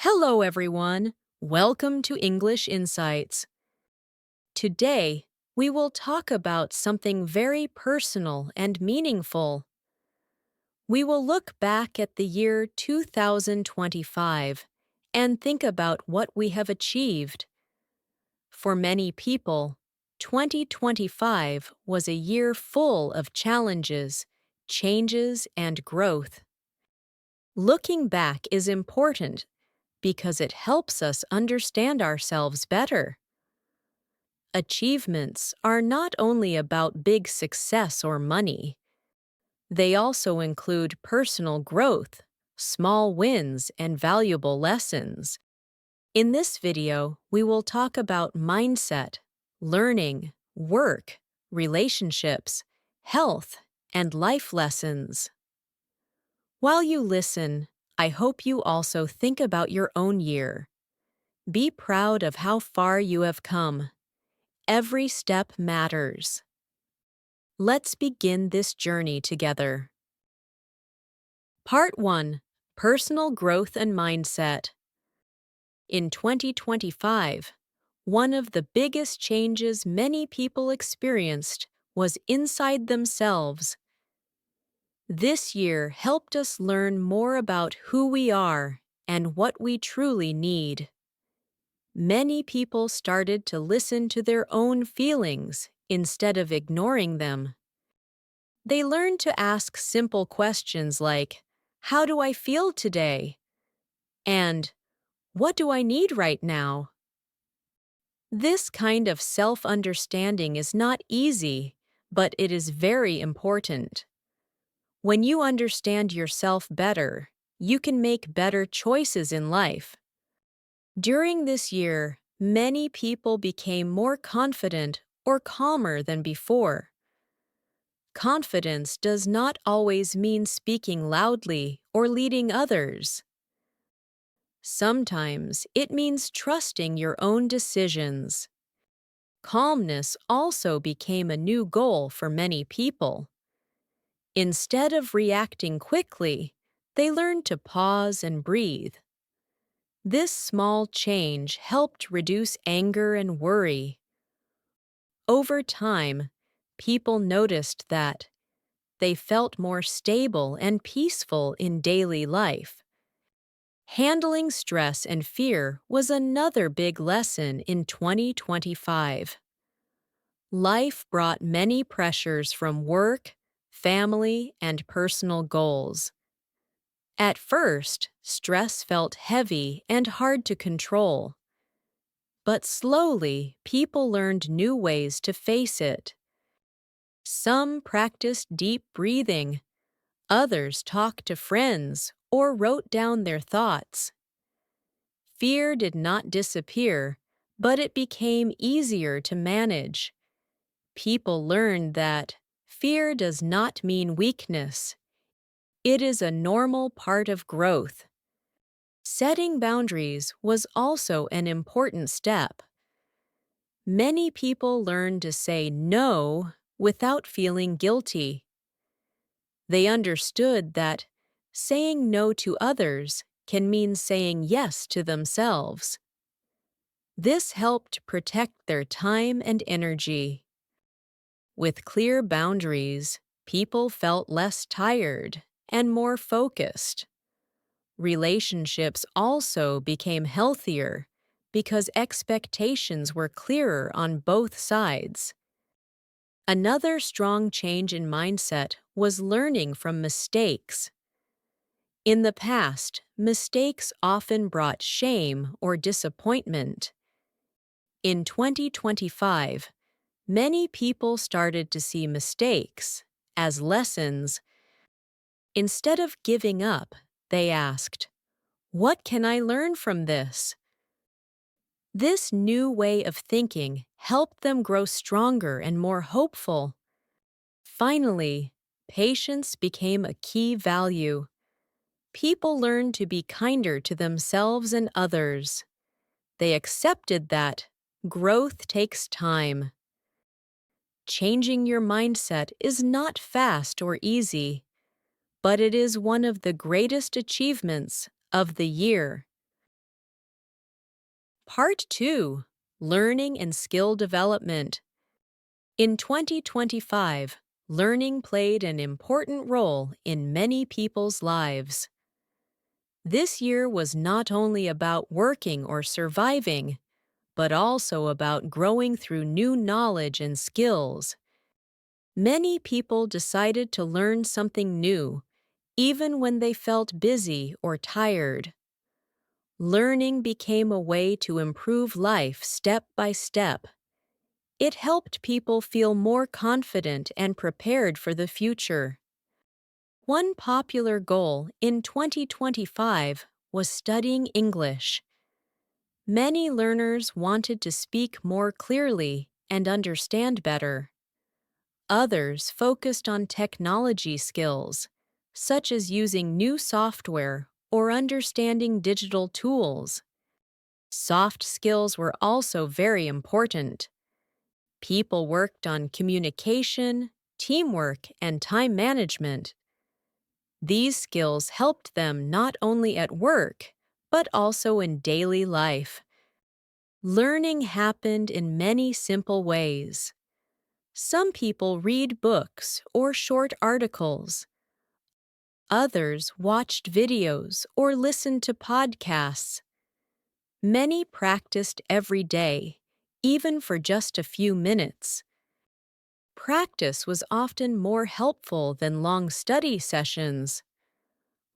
Hello, everyone. Welcome to English Insights. Today, we will talk about something very personal and meaningful. We will look back at the year 2025 and think about what we have achieved. For many people, 2025 was a year full of challenges, changes, and growth. Looking back is important because it helps us understand ourselves better. Achievements are not only about big success or money. They also include personal growth, small wins, and valuable lessons. In this video, we will talk about mindset, learning, work, relationships, health, and life lessons. While you listen, I hope you also think about your own year. Be proud of how far you have come. Every step matters. Let's begin this journey together. Part 1. Personal Growth and Mindset. In 2025, one of the biggest changes many people experienced was inside themselves. This year helped us learn more about who we are and what we truly need. Many people started to listen to their own feelings instead of ignoring them. They learned to ask simple questions like, "How do I feel today?" and "What do I need right now?" This kind of self-understanding is not easy, but it is very important. When you understand yourself better, you can make better choices in life. During this year, many people became more confident or calmer than before. Confidence does not always mean speaking loudly or leading others. Sometimes it means trusting your own decisions. Calmness also became a new goal for many people. Instead of reacting quickly, they learned to pause and breathe. This small change helped reduce anger and worry. Over time, people noticed that they felt more stable and peaceful in daily life. Handling stress and fear was another big lesson in 2025. Life brought many pressures from work, family, and personal goals. At first, stress felt heavy and hard to control. But slowly, people learned new ways to face it. Some practiced deep breathing. Others talked to friends or wrote down their thoughts. Fear did not disappear, but it became easier to manage. People learned that fear does not mean weakness. It is a normal part of growth. Setting boundaries was also an important step. Many people learned to say no without feeling guilty. They understood that saying no to others can mean saying yes to themselves. This helped protect their time and energy. With clear boundaries, people felt less tired and more focused. Relationships also became healthier because expectations were clearer on both sides. Another strong change in mindset was learning from mistakes. In the past, mistakes often brought shame or disappointment. In 2025, many people started to see mistakes as lessons. Instead of giving up, they asked, "What can I learn from this?" This new way of thinking helped them grow stronger and more hopeful. Finally, patience became a key value. People learned to be kinder to themselves and others. They accepted that growth takes time. Changing your mindset is not fast or easy, but it is one of the greatest achievements of the year. Part 2. Learning and Skill Development. In 2025, learning played an important role in many people's lives. This year was not only about working or surviving, but also about growing through new knowledge and skills. Many people decided to learn something new, even when they felt busy or tired. Learning became a way to improve life step by step. It helped people feel more confident and prepared for the future. One popular goal in 2025 was studying English. Many learners wanted to speak more clearly and understand better. Others focused on technology skills, such as using new software or understanding digital tools. Soft skills were also very important. People worked on communication, teamwork, and time management. These skills helped them not only at work, but also in daily life. Learning happened in many simple ways. Some people read books or short articles. Others watched videos or listened to podcasts. Many practiced every day, even for just a few minutes. Practice was often more helpful than long study sessions.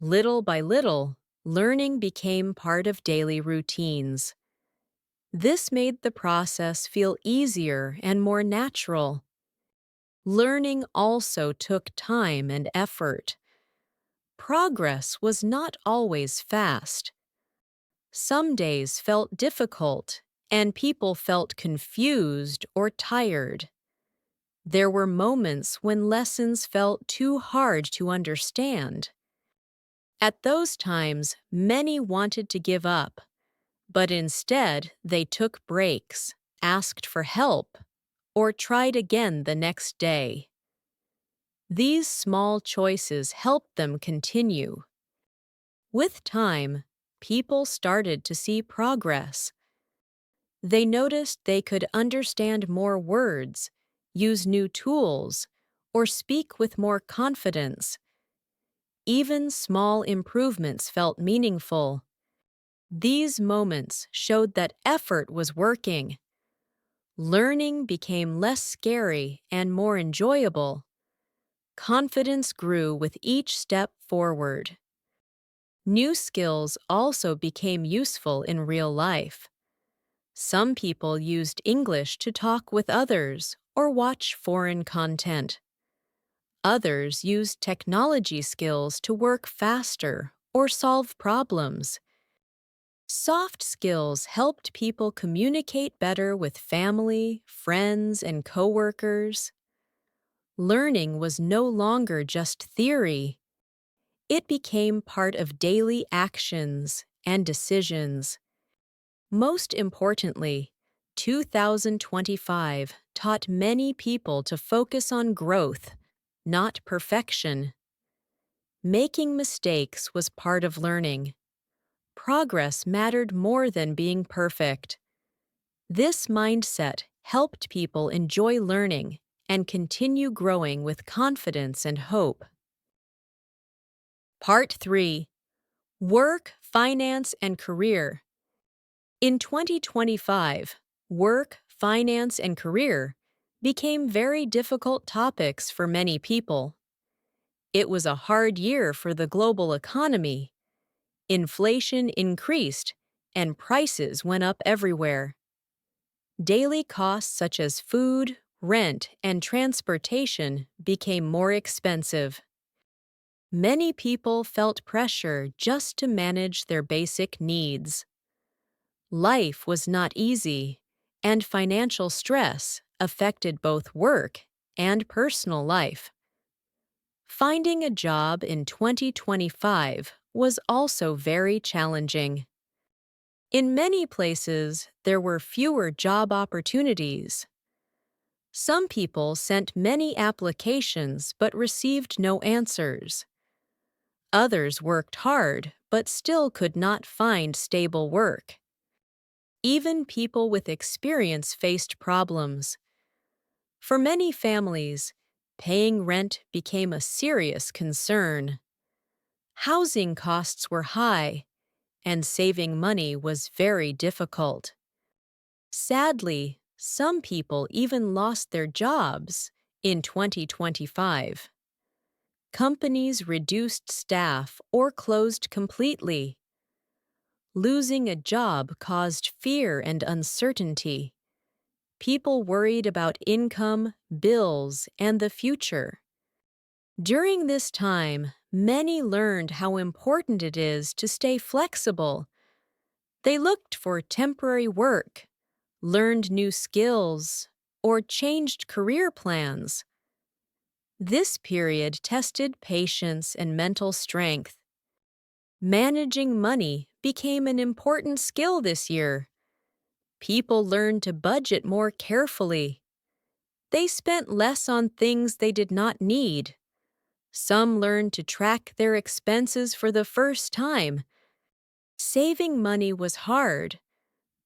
Little by little, learning became part of daily routines. This made the process feel easier and more natural. Learning also took time and effort. Progress was not always fast. Some days felt difficult, and people felt confused or tired. There were moments when lessons felt too hard to understand. At those times, many wanted to give up, but instead they took breaks, asked for help, or tried again the next day. These small choices helped them continue. With time, people started to see progress. They noticed they could understand more words, use new tools, or speak with more confidence. Even small improvements felt meaningful. These moments showed that effort was working. Learning became less scary and more enjoyable. Confidence grew with each step forward. New skills also became useful in real life. Some people used English to talk with others or watch foreign content. Others used technology skills to work faster or solve problems. Soft skills helped people communicate better with family, friends, and coworkers. Learning was no longer just theory. It became part of daily actions and decisions. Most importantly, 2025 taught many people to focus on growth, not perfection. Making mistakes was part of learning. Progress mattered more than being perfect. This mindset helped people enjoy learning and continue growing with confidence and hope. Part 3. Work, Finance, and Career. In 2025, work, finance, and career became very difficult topics for many people. It was a hard year for the global economy. Inflation increased, and prices went up everywhere. Daily costs such as food, rent, and transportation became more expensive. Many people felt pressure just to manage their basic needs. Life was not easy, and financial stress affected both work and personal life. Finding a job in 2025 was also very challenging. In many places, there were fewer job opportunities. Some people sent many applications but received no answers. Others worked hard but still could not find stable work. Even people with experience faced problems. For many families, paying rent became a serious concern. Housing costs were high, and saving money was very difficult. Sadly, some people even lost their jobs in 2025. Companies reduced staff or closed completely. Losing a job caused fear and uncertainty. People worried about income, bills, and the future. During this time, many learned how important it is to stay flexible. They looked for temporary work, learned new skills, or changed career plans. This period tested patience and mental strength. Managing money became an important skill this year. People learned to budget more carefully. They spent less on things they did not need. Some learned to track their expenses for the first time. Saving money was hard,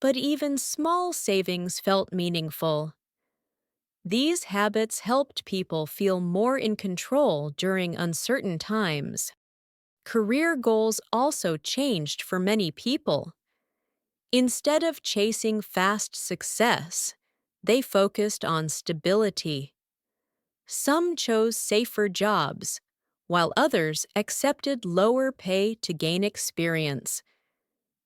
but even small savings felt meaningful. These habits helped people feel more in control during uncertain times. Career goals also changed for many people. Instead of chasing fast success, they focused on stability. Some chose safer jobs, while others accepted lower pay to gain experience.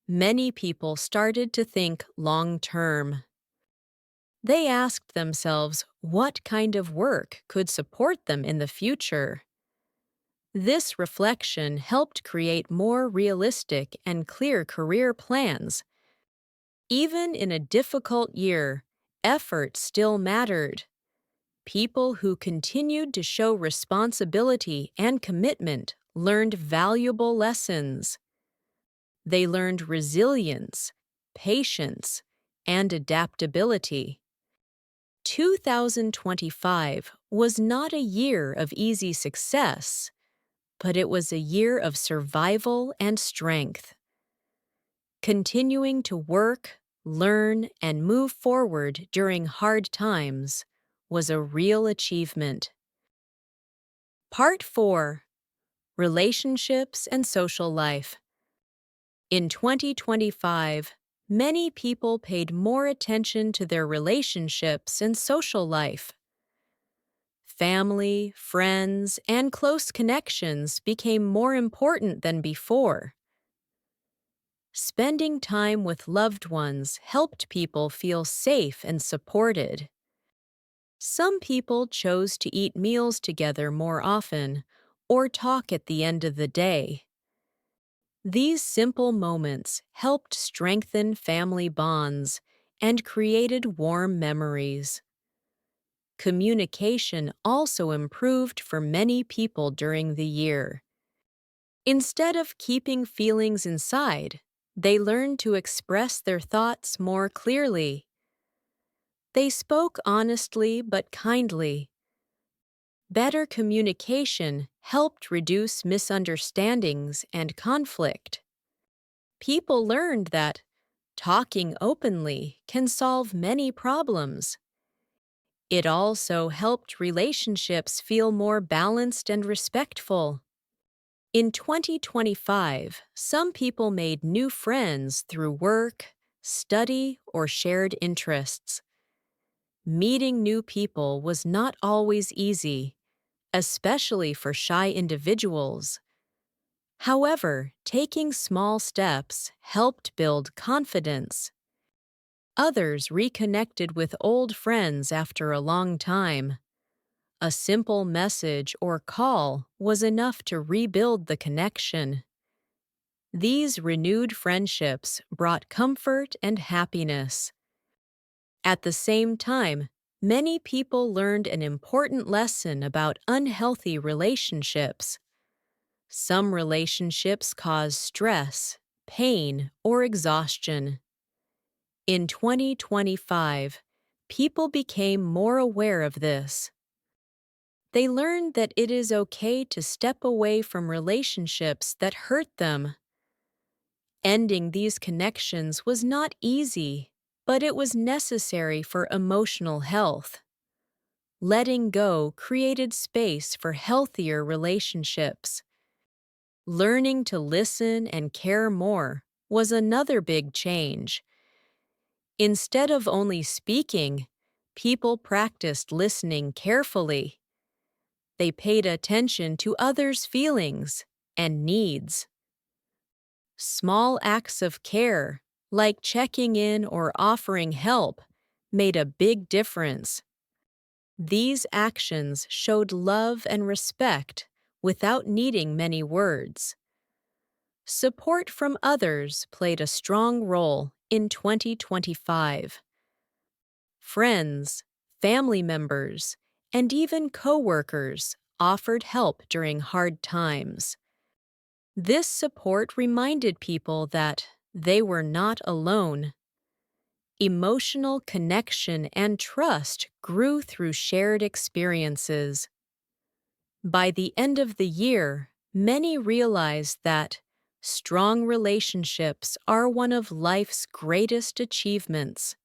Many people started to think long-term. They asked themselves what kind of work could support them in the future. This reflection helped create more realistic and clear career plans. Even in a difficult year, effort still mattered. People who continued to show responsibility and commitment learned valuable lessons. They learned resilience, patience, and adaptability. 2025 was not a year of easy success, but it was a year of survival and strength. Continuing to work, learn, and move forward during hard times was a real achievement. Part 4. Relationships and Social Life. In 2025, many people paid more attention to their relationships and social life. Family, friends, and close connections became more important than before. Spending time with loved ones helped people feel safe and supported. Some people chose to eat meals together more often or talk at the end of the day. These simple moments helped strengthen family bonds and created warm memories. Communication also improved for many people during the year. Instead of keeping feelings inside, they learned to express their thoughts more clearly. They spoke honestly but kindly. Better communication helped reduce misunderstandings and conflict. People learned that talking openly can solve many problems. It also helped relationships feel more balanced and respectful. In 2025, some people made new friends through work, study, or shared interests. Meeting new people was not always easy, especially for shy individuals. However, taking small steps helped build confidence. Others reconnected with old friends after a long time. A simple message or call was enough to rebuild the connection. These renewed friendships brought comfort and happiness. At the same time, many people learned an important lesson about unhealthy relationships. Some relationships cause stress, pain, or exhaustion. In 2025, people became more aware of this. They learned that it is okay to step away from relationships that hurt them. Ending these connections was not easy, but it was necessary for emotional health. Letting go created space for healthier relationships. Learning to listen and care more was another big change. Instead of only speaking, people practiced listening carefully. They paid attention to others' feelings and needs. Small acts of care, like checking in or offering help, made a big difference. These actions showed love and respect without needing many words. Support from others played a strong role in 2025. Friends, family members, and even coworkers offered help during hard times. This support reminded people that they were not alone. Emotional connection and trust grew through shared experiences. By the end of the year, many realized that strong relationships are one of life's greatest achievements.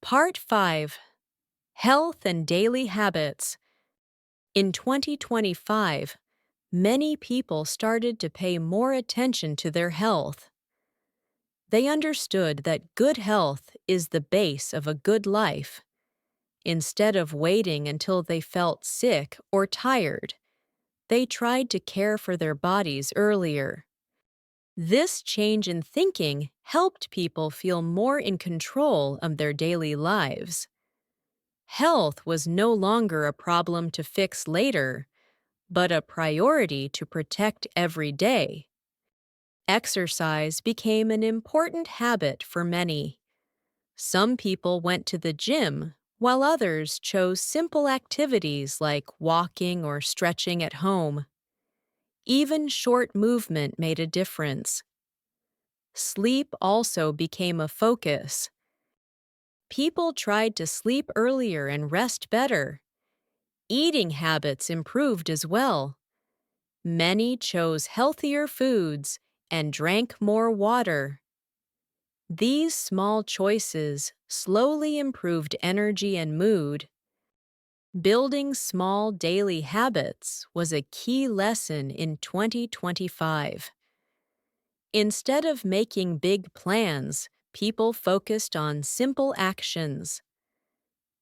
Part 5. Health and Daily Habits. In 2025, many people started to pay more attention to their health. They understood that good health is the base of a good life. Instead of waiting until they felt sick or tired, they tried to care for their bodies earlier. This change in thinking helped people feel more in control of their daily lives. Health was no longer a problem to fix later, but a priority to protect every day. Exercise became an important habit for many. Some people went to the gym, while others chose simple activities like walking or stretching at home. Even short movement made a difference. Sleep also became a focus. People tried to sleep earlier and rest better. Eating habits improved as well. Many chose healthier foods and drank more water. These small choices slowly improved energy and mood. Building small daily habits was a key lesson in 2025. Instead of making big plans, people focused on simple actions.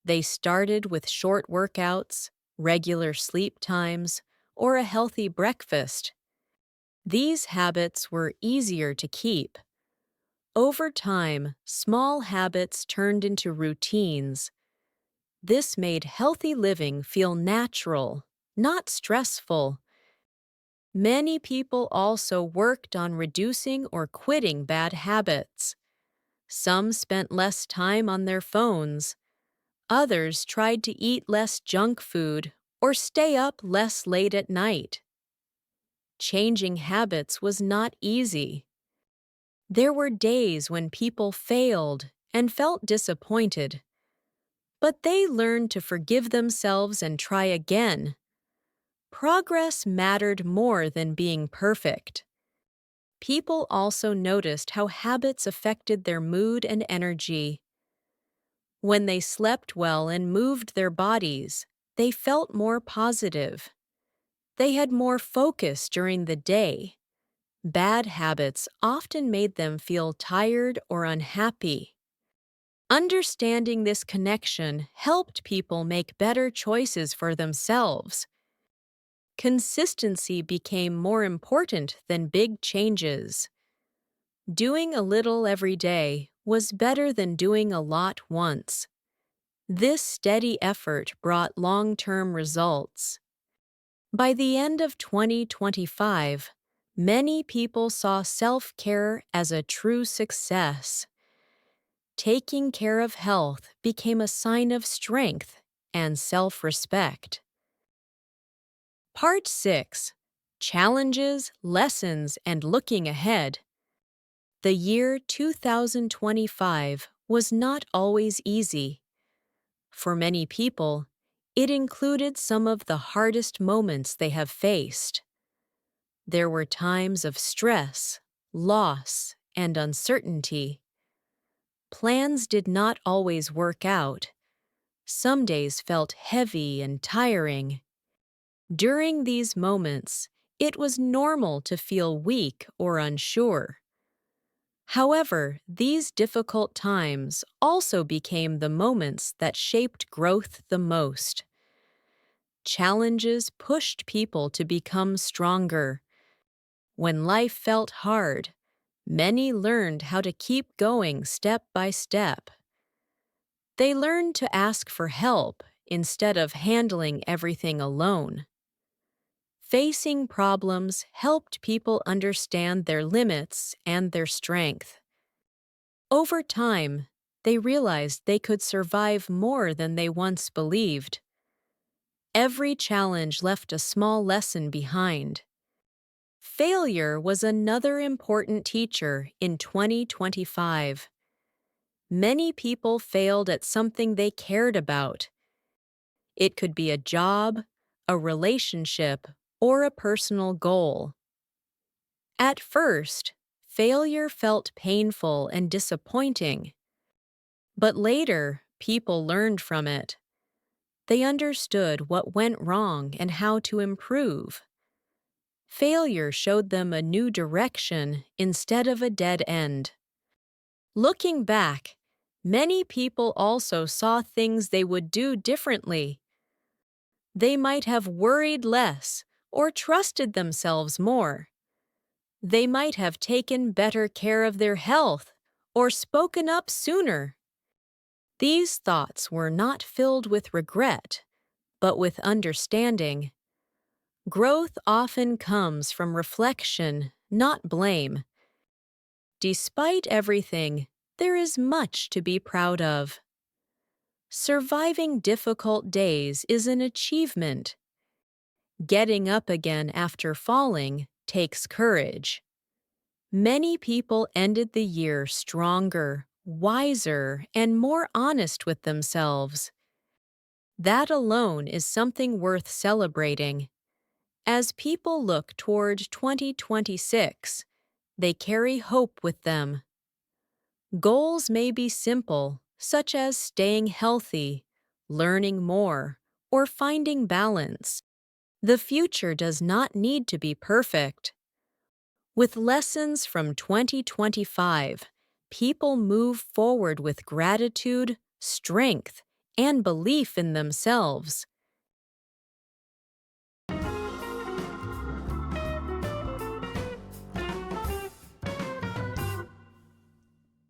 They started with short workouts, regular sleep times, or a healthy breakfast. These habits were easier to keep. Over time, small habits turned into routines. This made healthy living feel natural, not stressful. Many people also worked on reducing or quitting bad habits. Some spent less time on their phones. Others tried to eat less junk food or stay up less late at night. Changing habits was not easy. There were days when people failed and felt disappointed. But they learned to forgive themselves and try again. Progress mattered more than being perfect. People also noticed how habits affected their mood and energy. When they slept well and moved their bodies, they felt more positive. They had more focus during the day. Bad habits often made them feel tired or unhappy. Understanding this connection helped people make better choices for themselves. Consistency became more important than big changes. Doing a little every day was better than doing a lot once. This steady effort brought long-term results. By the end of 2025, many people saw self-care as a true success. Taking care of health became a sign of strength and self-respect. Part 6. Challenges, Lessons, and Looking Ahead. The year 2025 was not always easy. For many people, it included some of the hardest moments they have faced. There were times of stress, loss, and uncertainty. Plans did not always work out. Some days felt heavy and tiring. During these moments, it was normal to feel weak or unsure. However, these difficult times also became the moments that shaped growth the most. Challenges pushed people to become stronger. When life felt hard, many learned how to keep going step by step. They learned to ask for help instead of handling everything alone. Facing problems helped people understand their limits and their strength. Over time, they realized they could survive more than they once believed. Every challenge left a small lesson behind. Failure was another important teacher in 2025. Many people failed at something they cared about. It could be a job, a relationship, or a personal goal. At first, failure felt painful and disappointing. But later, people learned from it. They understood what went wrong and how to improve. Failure showed them a new direction instead of a dead end. Looking back, many people also saw things they would do differently. They might have worried less or trusted themselves more. They might have taken better care of their health or spoken up sooner. These thoughts were not filled with regret, but with understanding. Growth often comes from reflection, not blame. Despite everything, there is much to be proud of. Surviving difficult days is an achievement. Getting up again after falling takes courage. Many people ended the year stronger, wiser, and more honest with themselves. That alone is something worth celebrating. As people look toward 2026, they carry hope with them. Goals may be simple, such as staying healthy, learning more, or finding balance. The future does not need to be perfect. With lessons from 2025, people move forward with gratitude, strength, and belief in themselves.